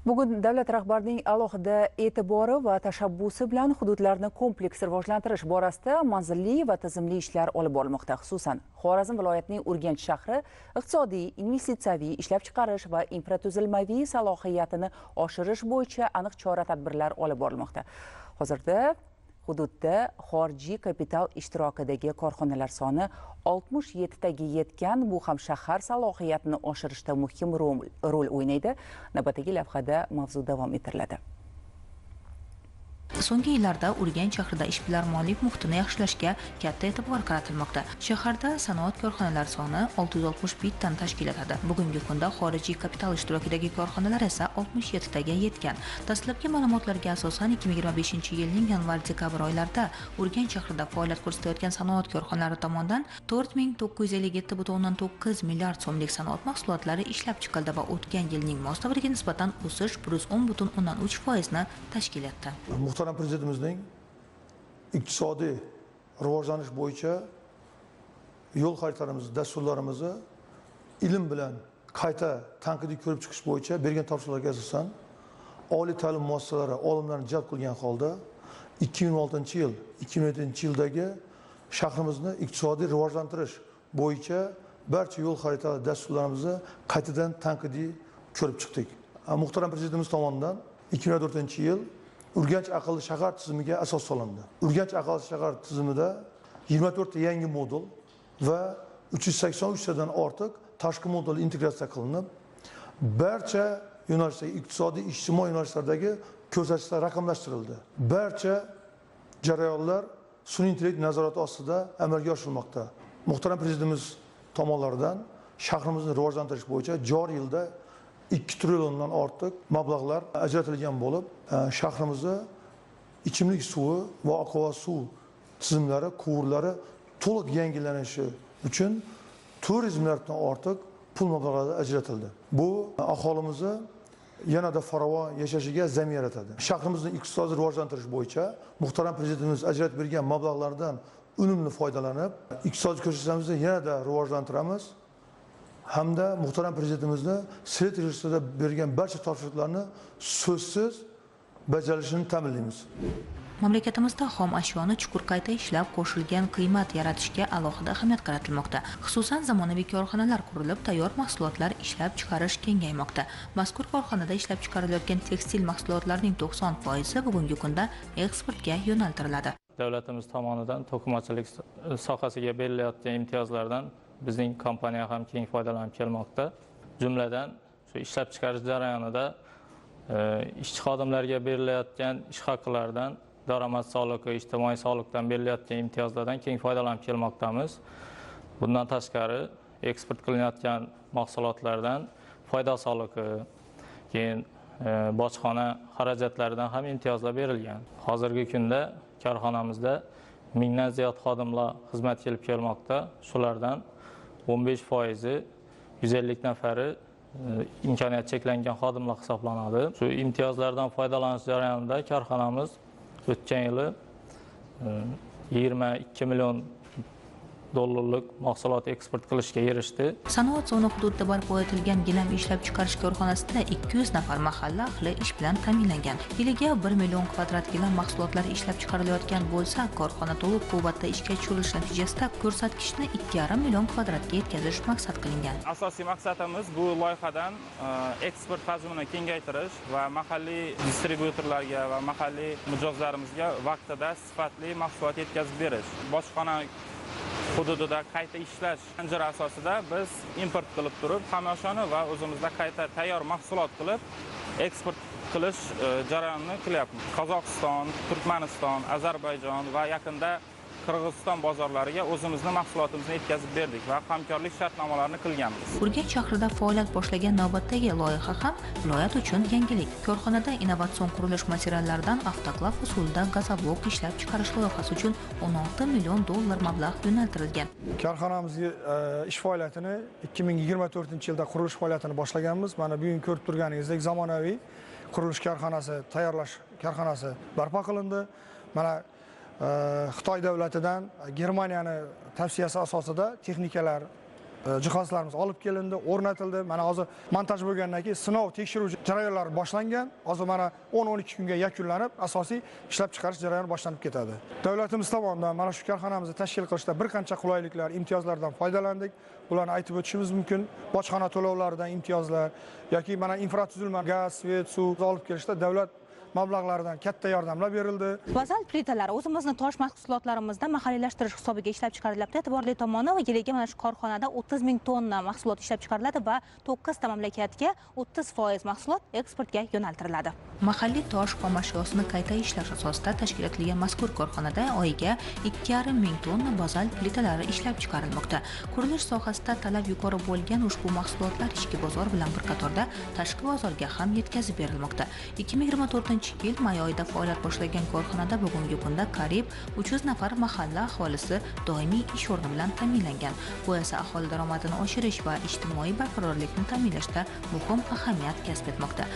Bugun davlat rahbarining alohida e'tibori va tashabbusi bilan hududlarni kompleks rivojlantirish borasida manzilli va tizimli ishlar olib borilmoqda. Xususan, Xorazm viloyatining Urganch shahri iqtisodiy, investitsiyaviy, ishlab chiqarish va infratuzilmaviy salohiyatini oshirish bo'yicha aniq chora-tadbirlar olib borilmoqda. Hozirda hududda xorijiy kapital ishtirokidagi korxonalar soni 67 taga yetgan. Bu ham shahar salohiyatini oshirishda muhim rol o'ynaydi. Navbatdagi lavhada mavzu davom ettiriladi. So'nggi yillarda Urganch shahrida ishbilarmonlik muhitini yaxshilashga katta e'tibor qaratilmoqda. Shaharda sanoat korxonalari soni 661 tani tashkil etadi. Bugungi kunda xorijiy kapital ishtirokidagi korxonalar esa 67 taga yetgan. Dastlabki ma'lumotlarga asosan 2025-yilning yanvar-dekabr oylarida Urganch shahrida faoliyat ko'rsatayotgan sanoat korxonalari tomonidan 4957,9 milliard so'mlik sanoat mahsulotlari ishlab chiqildi va o'tgan yilning mos davriga nisbatan o'sish 10,3% ni tashkil etdi. Muhtaram Prezidentimizning iqtisodiy rivojlanish bo'yicha yo'l xaritalarimiz, dasturlarimizni ilm bilan qayta tanqidiy ko'rib chiqish bo'yicha bergan topshiriqlarga asosan oliy ta'lim muassasalari olimlarni jalb qilgan holda 2006-yil, 2007-yildagi shahrimizni iqtisodiy rivojlantirish bo'yicha barcha yo'l xaritalari dasturlarimizni qaytadan tanqidiy ko'rib chiqdik. Muhtaram Prezidentimiz tomonidan 2004-yil Urganch aqlli shahar tizimiga asos solindi. Urganch aqlli shahar tizimida 24 ta yangi modul va 383 tadan ortiq tashqi modul integratsiya qilinib, barcha yo'nalishdagi iqtisodiy, ijtimoiy yo'nalishlardagi ko'rsatkichlar raqamlashtirildi. Barcha jarayonlar sun'iy intellekt nazorati ostida amalga oshirilmoqda. Muhtaram Prezidentimiz tomonidan shahrimizni rivojlantirish bo'yicha joriy yilda 2 trilliondan ortiq mablag'lar ajratilgan bo'lib, shahrimizni ichimlik suvi va oqova suv tizimlari, quvurlari to'liq yangilanishi uchun 400 milliarddan ortiq pul mablag'lari ajratildi. Bu aholimizni yanada farovon yashashiga zamin yaratadi. Shahrimizni iqtisodiy rivojlantirish bo'yicha muhtaram Prezidentimiz ajratib bergan mablag'lardan unumli foydalanib, iqtisodiy ko'rsatkichlarimizni yanada rivojlantiramiz. Hamda muhtaram Prezidentimizni Senat yig'ilishida bergan barcha topshiriqlarni so'zsiz bajarilishini ta'minlaymiz. Mamlakatimizda xom ashyoni chuqur qayta ishlab qo'shilgan qiymat yaratishga alohida ahamiyat qaratilmoqda. Xususan zamonaviy korxonalar qurilib, tayyor mahsulotlar ishlab chiqarish kengaymoqda. Mazkur korxonada ishlab chiqarilayotgan tekstil mahsulotlarining 90% bugungi kunda eksportga yo'naltiriladi. Davlatimiz tomonidan to'qimachilik sohasiga berilayotgan imtiyozlardan bizning kompaniya ham keng foydalanib kelmoqda. Jumladan shu ishlab chiqarish jarayonida ishchi xodimlarga berilayotgan ish haqlaridan, daromad solig'i, ijtimoiy soliqdan berilayotgan imtiyozlardan keng foydalanib kelmoqdamiz. Bundan tashqari eksport qilinayotgan mahsulotlardan foyda solig'i, keyin bojxona xarajatlaridan ham imtiyozlar berilgan. Hozirgi kunda korxonamizda 1000 dan ziyod xodimlar xizmat qilib kelmoqda. Shulardan 15% 150 nafari imkoniyati cheklangan xodimlar hisoblanadi. Shu imtiyozlardan foydalanish jarayonida korxonamiz o'tgan yili 22 million dollarlik mahsulot eksport qilishga erishdi. Sanoat zona hududida barpo etilgan gilam ishlab chiqarish korxonasida 200 nafar mahalla ahli ish bilan ta'minlangan. Yiliga 1 million kvadrat gilam mahsulotlari ishlab chiqarilayotgan bo'lsa, korxona to'liq quvvatda ishga tushirilish natijasida ko'rsatkichni 2,5 million kvadratga yetkazish maqsad qilingan. Asosiy maqsadimiz bu loyihadan eksport hajmini kengaytirish va mahalliy distributorlarga va mahalliy mijozlarimizga vaqtida sifatli mahsulot yetkazib berish. Bojxona hududida qayta ishlash zanjiri asosida biz import qilib turib, xomashoni va o'zimizda qayta tayyor mahsulot qilib eksport qilish jarayonini qilyapmiz. Qozog'iston, Turkmaniston, Ozarbayjon va yaqinda Qirg'iziston bozorlariga o'zimizning mahsulotimizni yetkazib berdik va hamkorlik shartnomalarini qilganmiz. Urganch shahrida faoliyat boshlagan navbatdagi loyiha ham viloyat uchun yangilik. Korxonada innovatsion qurilish materiallaridan avtoklav usulida gazoblok ishlab chiqarish loyihasi uchun 16 million dollar mablag' yo'naltirilgan. Korxonamizga ish faoliyatini 2024-yilda qurilish faoliyatini boshlaganmiz. Mana bugun ko'rib turganingizdek zamonaviy qurilish korxonasi, tayyorlash korxonasi barpo qilindi. Mana Xitoy davlatidan Germaniyani tavsiyasi asosida texnikalar jihozlarimiz olib kelindi, o'rnatildi. Mana hozir montaj bo'lgandan keyin sinov tekshiruv jarayonlari boshlangan. Hozir mana 10-12 kunga yakunlanib, asosiy ishlab chiqarish jarayoni boshlanib ketadi. Davlatimiz tomonidan mana shu korxonamizni tashkil qilishda bir qancha qulayliklar, imtiyozlardan foydalandik. Ularni aytib o'tishimiz mumkin. Bojxona to'lovlaridan imtiyozlar yoki mana infratuzilma, gaz, svet, suv olib kelishda davlat mablag'laridan katta yordamlar berildi. Bazalt plitalar o'zimizni tosh mahsulotlarimizda mahalliylashtirish hisobiga ishlab chiqarilyapti. E'tiborli tomoni, yiliga mana shu korxonada 30 ming tonna mahsulot ishlab chiqariladi va 9 ta mamlakatga 30% mahsulot eksportga yo'naltiriladi. Mahalliy tosh xom ashyosini qayta ishlash asosida tashkil etilgan mazkur korxonada oyiga 2,5 ming tonna bazalt plitalari ishlab chiqarilmoqda. Qurilish sohasida talab yuqori bo'lgan ushbu mahsulotlar ichki bozor bilan bir qatorda tashqi bozorga ham yetkazib berilmoqda. 2024-yil may oyida faoliyat boshlagan korxonada bugungi kunda qariyb 300 nafar mahalla aholisi doimiy ish o'rni bilan ta'minlangan. Bu esa aholi daromadini oshirish va ijtimoiy barqarorlikni ta'minlashda muhim ahamiyat kasb etmoqda.